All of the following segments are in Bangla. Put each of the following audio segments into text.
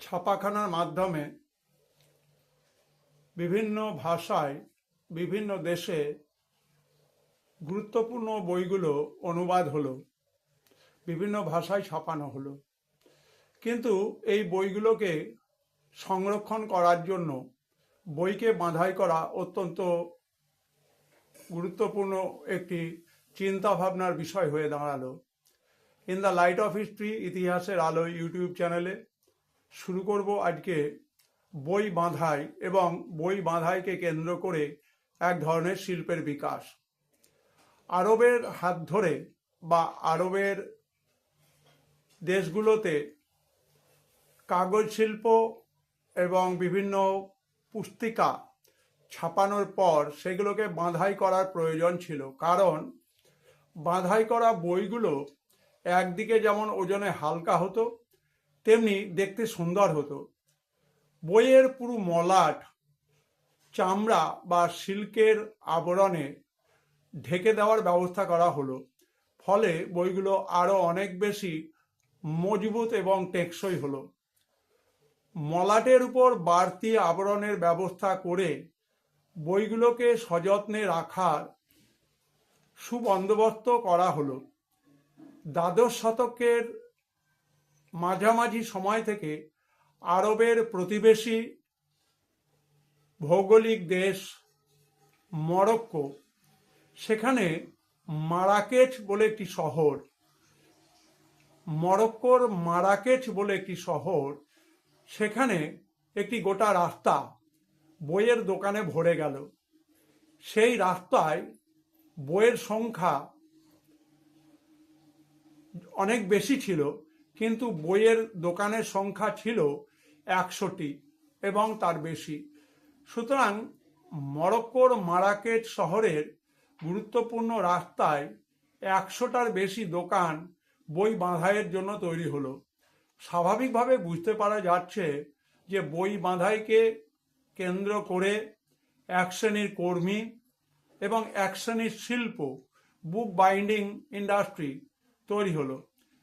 ছাপাখানার মাধ্যমে বিভিন্ন ভাষায় বিভিন্ন দেশে গুরুত্বপূর্ণ বইগুলো অনুবাদ হলো, বিভিন্ন ভাষায় ছাপানো হলো। কিন্তু এই বইগুলোকে সংরক্ষণ করার জন্য বইকে বাঁধাই করা অত্যন্ত গুরুত্বপূর্ণ একটি চিন্তা ভাবনার বিষয় হয়ে দাঁড়ালো। In the light off history, ইতিহাসের আলো ইউটিউব চ্যানেলে শুরু করব আজকে বই বাঁধাই এবং বই বাঁধাইকে কেন্দ্র করে এক ধরনের শিল্পের বিকাশ। আরবের হাত ধরে বা আরবের দেশগুলোতে কাগজ শিল্প এবং বিভিন্ন পুস্তিকা ছাপানোর পর সেগুলোকে বাঁধাই করার প্রয়োজন ছিল, কারণ বাঁধাই করা বইগুলো একদিকে যেমন ওজনে হালকা হতো, তেমনি দেখতে সুন্দর হতো। বইয়ের পুরো মলাট চামড়া বা সিল্কের আবরণে ঢেকে দেওয়ার ব্যবস্থা করা হলো, ফলে বইগুলো আরও অনেক বেশি মজবুত এবং টেকসই হলো। মলাটের উপর বাড়তি আবরণের ব্যবস্থা করে বইগুলোকে সযত্নে রাখার সুবন্দোবস্ত করা হলো। দ্বাদশ শতকের মাঝামাঝি সময় থেকে আরবের প্রতিবেশী ভৌগোলিক দেশ মরক্কো, সেখানে মারাকেচ বলে একটি শহর, মরক্কোর মারাকেচ বলে একটি শহর, সেখানে একটি গোটা রাস্তা বইয়ের দোকানে ভরে গেল। সেই রাস্তায় বইয়ের সংখ্যা অনেক বেশি ছিল, কিন্তু বইয়ের দোকানের সংখ্যা ছিল 100টি এবং তার বেশি। সুতরাং মরক্কোর মারাকেচ শহরের গুরুত্বপূর্ণ রাস্তায় 100টার বেশি দোকান বই বাঁধাইয়ের জন্য তৈরি হলো। স্বাভাবিকভাবে বুঝতে পারা যাচ্ছে যে বই বাঁধাইকে কেন্দ্র করে এক শ্রেণীর কর্মী এবং এক শ্রেণীর শিল্প, বুক বাইন্ডিং ইন্ডাস্ট্রি তৈরি হলো।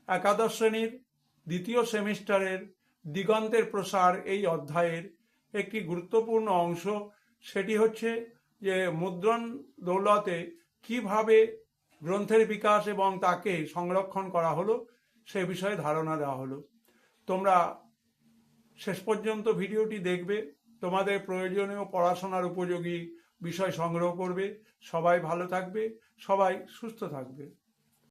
একাদশ শ্রেণীর দ্বিতীয় সেমিস্টারের দিগন্তের প্রসার এই অধ্যায়ের একটি গুরুত্বপূর্ণ অংশ, সেটি হচ্ছে যে মুদ্রণ দৌলতে কিভাবে গ্রন্থের বিকাশ এবং তাকে সংরক্ষণ করা হলো সে বিষয়ে ধারণা দেওয়া হলো। তোমরা শেষ পর্যন্ত ভিডিওটি দেখবে, তোমাদের প্রয়োজনীয় পড়াশোনার উপযোগী বিষয় সংগ্রহ করবে। সবাই ভালো থাকবে, সবাই সুস্থ থাকবে।